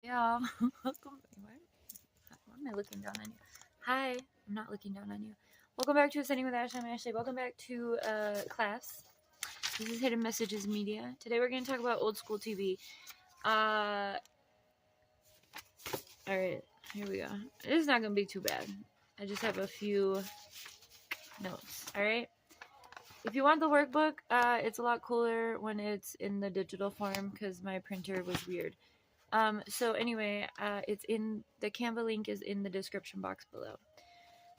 Yeah. Welcome. Why am I looking down on you? Hi. I'm not looking down on you. Welcome back to Ascending with Ashley. I'm Ashley. Welcome back to class. This is Hidden Messages Media. Today we're going to talk about old school TV. Alright. Here we go. This is not going to be too bad. I just have a few notes. Alright. If you want the workbook, it's a lot cooler when it's in the digital form because my printer was weird. So anyway, it's in the Canva link is in the description box below.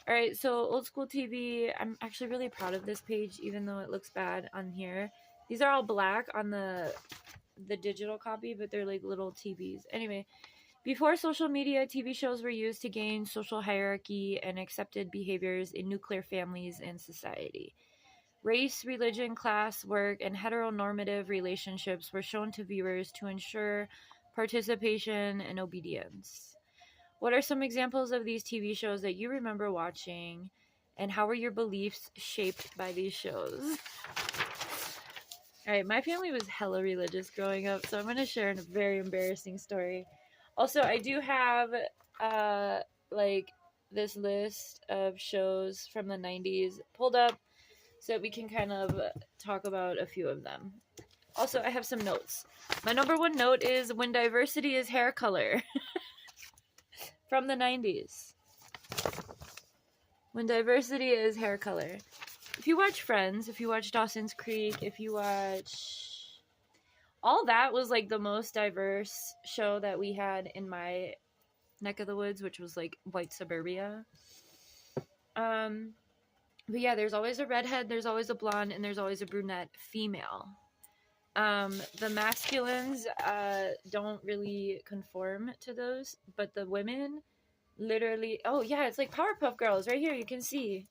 All right, so old school TV. I'm actually really proud of this page, even though it looks bad on here. These are all black on the digital copy, but they're like little TVs. Anyway, before social media, TV shows were used to gain social hierarchy and accepted behaviors in nuclear families and society. Race, religion, class, work, and heteronormative relationships were shown to viewers to ensure participation and obedience. What are some examples of these TV shows that you remember watching, and how were your beliefs shaped by these shows? All right, my family was hella religious growing up, so I'm going to share a very embarrassing story. Also, I do have like this list of shows from the 90s pulled up so that we can kind of talk about a few of them. Also, I have some notes. My number one note is when diversity is hair color. From the 90s. When diversity is hair color. If you watch Friends, if you watch Dawson's Creek, if you watch... All that was like the most diverse show that we had in my neck of the woods, which was like white suburbia. But yeah, there's always a redhead, there's always a blonde, and there's always a brunette female. The masculines don't really conform to those, but the women literally, oh yeah, it's like Powerpuff Girls right here. You can see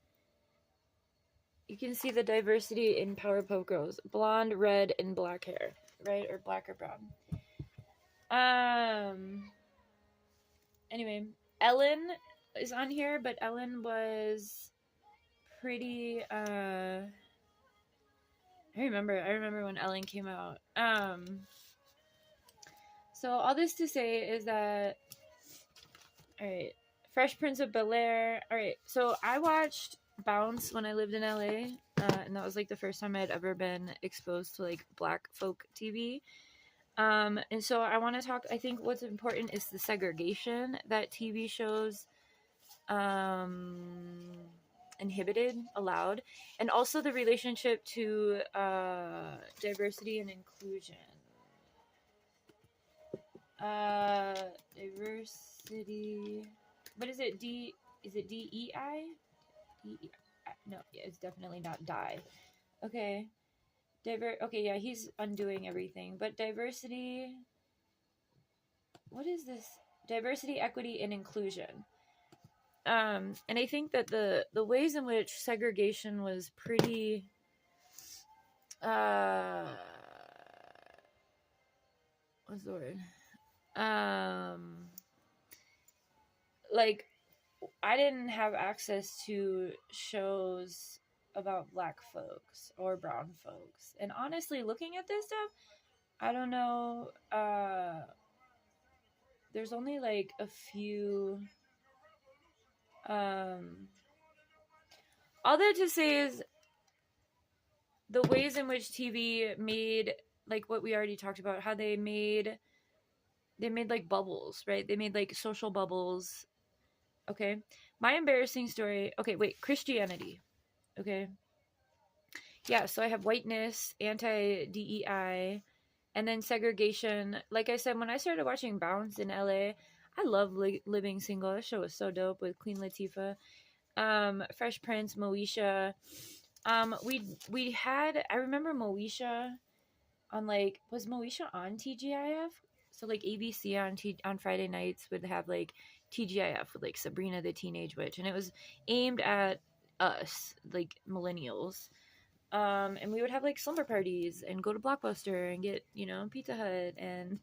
the diversity in Powerpuff Girls. Blonde, red, and black hair, right? Or black or brown. Anyway, Ellen is on here, but Ellen was pretty I remember when Ellen came out. So all this to say is that, all right, Fresh Prince of Bel-Air. All right, so I watched Bounce when I lived in LA, and that was like the first time I'd ever been exposed to like black folk TV. And so I want to talk, I think what's important is the segregation that TV shows allowed, and also the relationship to diversity and inclusion. Diversity. What is it? Is it DEI? No, yeah, it's definitely not die. Okay. Okay, yeah, he's undoing everything. But diversity. What is this? Diversity, equity, and inclusion. And I think that the ways in which segregation was pretty what's the word? Like, I didn't have access to shows about black folks or brown folks. And honestly, looking at this stuff, I don't know, there's only like a few. All that to say is the ways in which TV made, like what we already talked about, how they made like bubbles, right? They made like social bubbles. Okay. My embarrassing story. Okay, wait, Christianity. Okay. Yeah, so I have whiteness, anti-DEI, and then segregation. Like I said, when I started watching Bounce in LA, I love Living Single. That show was so dope with Queen Latifah. Fresh Prince, Moesha. We had, I remember Moesha on like, was Moesha on TGIF? So like ABC on Friday nights would have like TGIF with like Sabrina the Teenage Witch, and it was aimed at us, like millennials. And we would have like slumber parties and go to Blockbuster and get, Pizza Hut and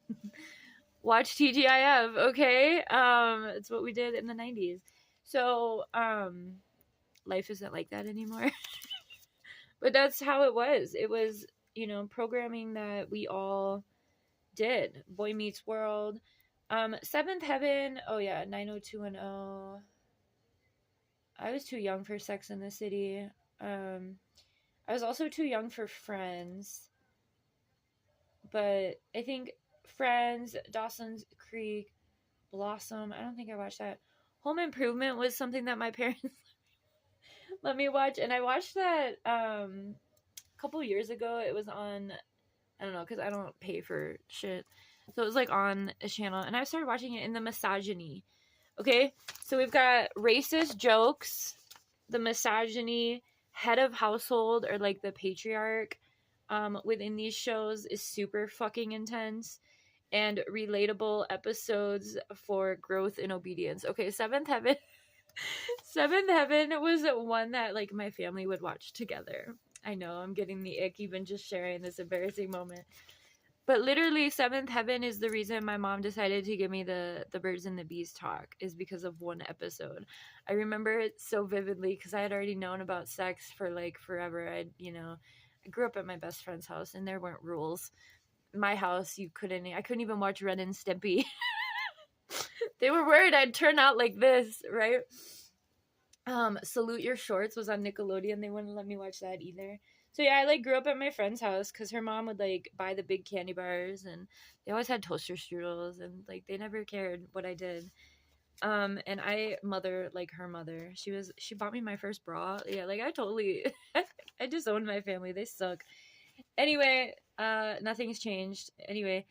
watch TGIF. Okay. It's what we did in the 90s. So, life isn't like that anymore. But that's how it was. It was, programming that we all did. Boy Meets World, Seventh Heaven. Oh yeah, 90210. I was too young for Sex in the City. I was also too young for Friends. But I think Friends, Dawson's Creek, Blossom. I don't think I watched that. Home Improvement was something that my parents let me watch, and I watched that a couple years ago. It was on, I don't know, because I don't pay for shit, so it was like on a channel, and I started watching it in the misogyny. Okay, so we've got racist jokes, the misogyny, head of household, or like the patriarch within these shows is super fucking intense, and relatable episodes for growth and obedience. Okay, Seventh Heaven. Seventh Heaven was one that like my family would watch together. I know I'm getting the ick even just sharing this embarrassing moment. But literally, Seventh Heaven is the reason my mom decided to give me the Birds and the Bees talk, is because of one episode. I remember it so vividly because I had already known about sex for like forever. I grew up at my best friend's house, and there weren't rules. My house, I couldn't even watch Ren and Stimpy. They were worried I'd turn out like this, right? Salute Your Shorts was on Nickelodeon. They wouldn't let me watch that either. So yeah, I like grew up at my friend's house because her mom would like buy the big candy bars, and they always had toaster strudels, and like they never cared what I did. And I mother like her mother. She bought me my first bra. Yeah, like I totally I disowned my family. They suck. Anyway, nothing's changed. Anyway,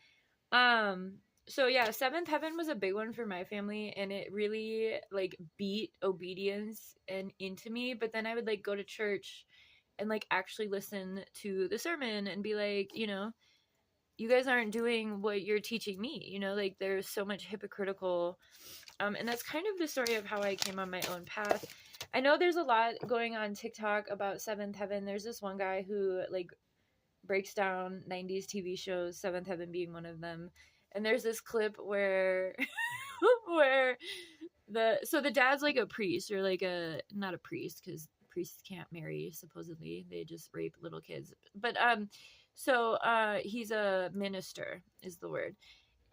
so yeah, Seventh Heaven was a big one for my family, and it really like beat obedience and into me. But then I would like go to church and like actually listen to the sermon and be like, you guys aren't doing what you're teaching me, like there's so much hypocritical. And that's kind of the story of how I came on my own path. I know there's a lot going on TikTok about Seventh Heaven. There's this one guy who like breaks down 90s TV shows, Seventh Heaven being one of them. And there's this clip where where the dad's like a priest, or like not a priest because priests can't marry, supposedly. They just rape little kids. But so he's a minister is the word.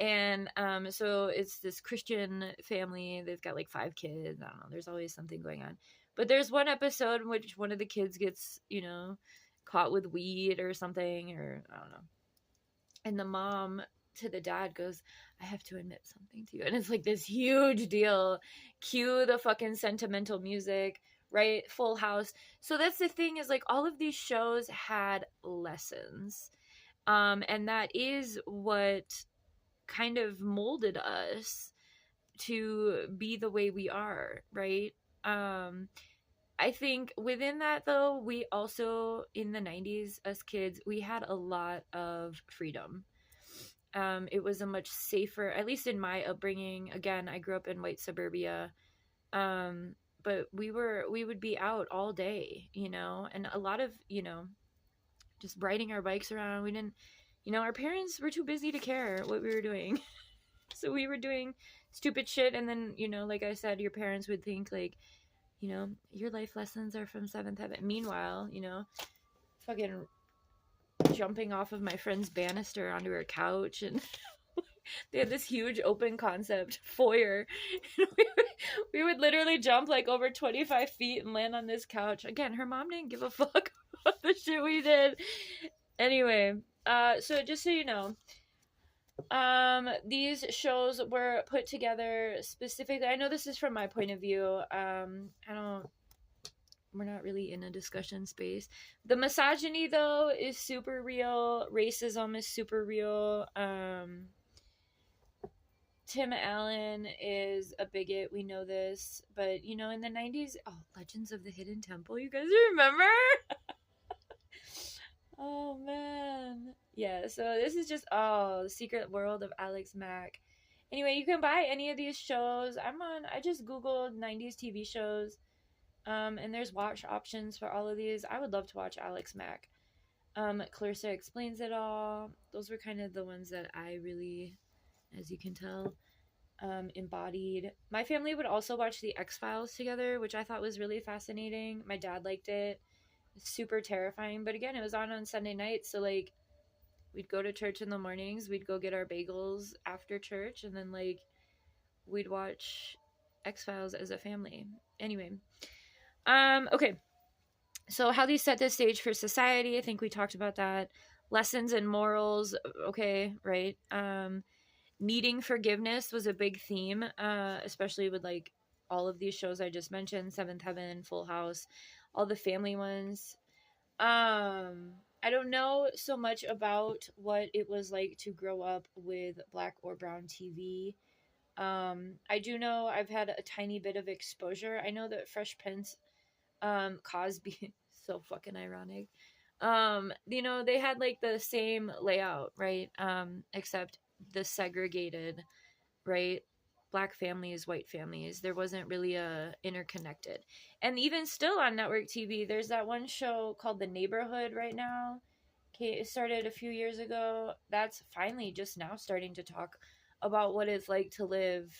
And so it's this Christian family. They've got like 5 kids. I don't know. There's always something going on. But there's one episode in which one of the kids gets, caught with weed or something, or I don't know. And the mom to the dad goes, I have to admit something to you. And it's like this huge deal. Cue the fucking sentimental music, right? Full House. So that's the thing, is like all of these shows had lessons. And that is what kind of molded us to be the way we are, right? I think within that though, we also in the 90s, us kids, we had a lot of freedom. It was a much safer, at least in my upbringing. Again, I grew up in white suburbia. But we would be out all day, and a lot of, just riding our bikes around. We didn't, our parents were too busy to care what we were doing. So we were doing stupid shit. And then, like I said, your parents would think like, your life lessons are from Seventh Heaven. Meanwhile, fucking jumping off of my friend's banister onto her couch, and they had this huge open concept foyer. We would literally jump like over 25 feet and land on this couch. Again, her mom didn't give a fuck about the shit we did. Anyway, so just so you know, these shows were put together specifically. I know this is from my point of view. We're not really in a discussion space. The misogyny though is super real. Racism is super real. Tim Allen is a bigot. We know this, but in the 90s, Legends of the Hidden Temple. You guys remember? Oh man. Yeah, so this is just The Secret World of Alex Mack. Anyway, you can buy any of these shows. I just googled 90s TV shows. And there's watch options for all of these. I would love to watch Alex Mack. Clarissa Explains It All. Those were kind of the ones that I really, as you can tell, embodied. My family would also watch The X-Files together, which I thought was really fascinating. My dad liked it. Super terrifying. But again, it was on Sunday nights, so like we'd go to church in the mornings, we'd go get our bagels after church, and then like we'd watch X-Files as a family. Anyway, okay. So how these set the stage for society, I think we talked about that. Lessons and morals, okay, right? Needing forgiveness was a big theme, especially with like all of these shows I just mentioned, Seventh Heaven, Full House, all the family ones. I don't know so much about what it was like to grow up with black or brown TV. I do know I've had a tiny bit of exposure. I know that Fresh Prince, Cosby, so fucking ironic. You know, they had like the same layout, right? Except the segregated, right? Black families, white families. There wasn't really a interconnected. And even still on network TV, there's that one show called The Neighborhood right now. Okay, it started a few years ago. That's finally just now starting to talk about what it's like to live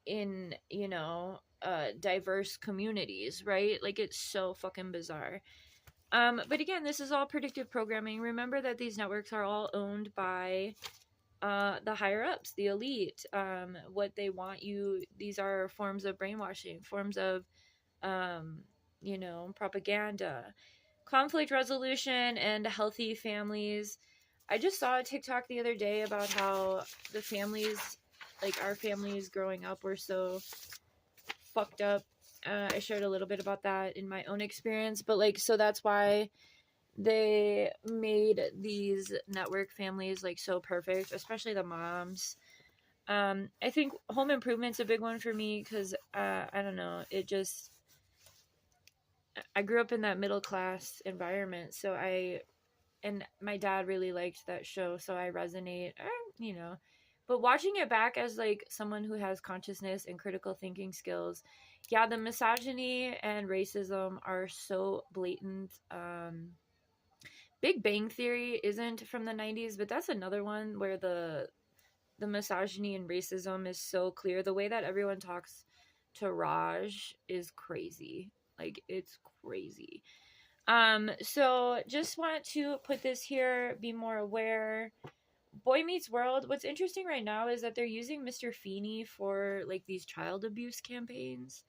in, you know, diverse communities, right? Like it's so fucking bizarre. But again, this is all predictive programming. Remember that these networks are all owned by the higher ups, the elite. What they want you, these are forms of brainwashing, forms of you know, propaganda, conflict resolution, and healthy families. I just saw a TikTok the other day about how the families, like our families growing up, were so fucked up. I shared a little bit about that in my own experience, but like, so that's why they made these network families like so perfect, especially the moms. I think Home Improvement's a big one for me because I don't know, it just, I grew up in that middle class environment, so and my dad really liked that show, so I resonate, you know. But watching it back as like someone who has consciousness and critical thinking skills, yeah, the misogyny and racism are so blatant. Big Bang Theory isn't from the 90s, but that's another one where the misogyny and racism is so clear. The way that everyone talks to Raj is crazy. Like it's crazy. So just want to put this here, be more aware. Boy Meets World, what's interesting right now is that they're using Mr. Feeney for like these child abuse campaigns.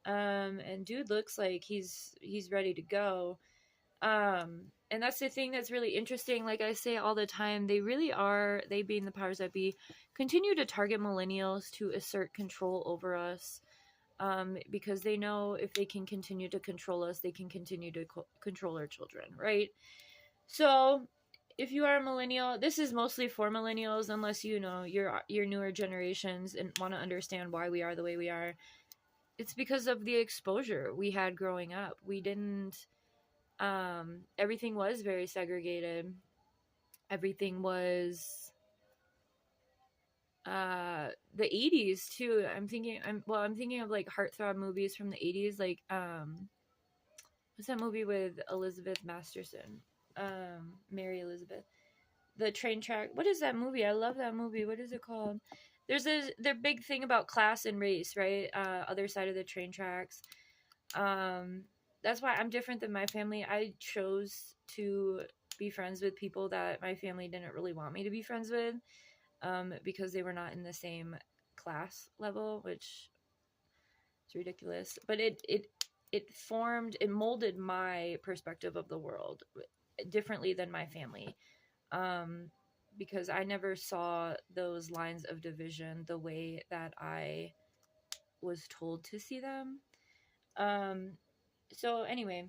And dude looks like he's ready to go. And that's the thing that's really interesting. Like I say all the time, they really are, they being the powers that be, continue to target millennials to assert control over us. Because they know if they can continue to control us, they can continue to control our children, right? So if you are a millennial, this is mostly for millennials, unless you know you're newer generations and want to understand why we are the way we are. It's because of the exposure we had growing up. We didn't, everything was very segregated. Everything was the 80s too. I'm thinking of like heartthrob movies from the 80s, like what's that movie with Elizabeth Masterson, Mary Elizabeth, the train track, what is that movie? I love that movie. What is it called? There's their big thing about class and race, right? Other Side of the Train Tracks. That's why I'm different than my family. I chose to be friends with people that my family didn't really want me to be friends with, because they were not in the same class level, which is ridiculous. But it molded my perspective of the world differently than my family, because I never saw those lines of division the way that I was told to see them. So anyway,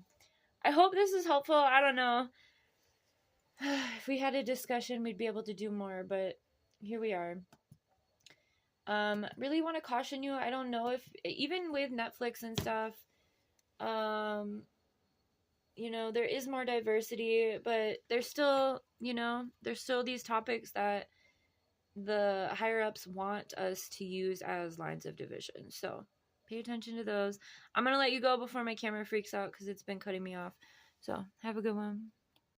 I hope this is helpful. I don't know. If we had a discussion, we'd be able to do more, but here we are. Really want to caution you. I don't know if, even with Netflix and stuff, you know, there is more diversity, but there's still, you know, there's still these topics that the higher ups want us to use as lines of division. So pay attention to those. I'm going to let you go before my camera freaks out because it's been cutting me off. So have a good one.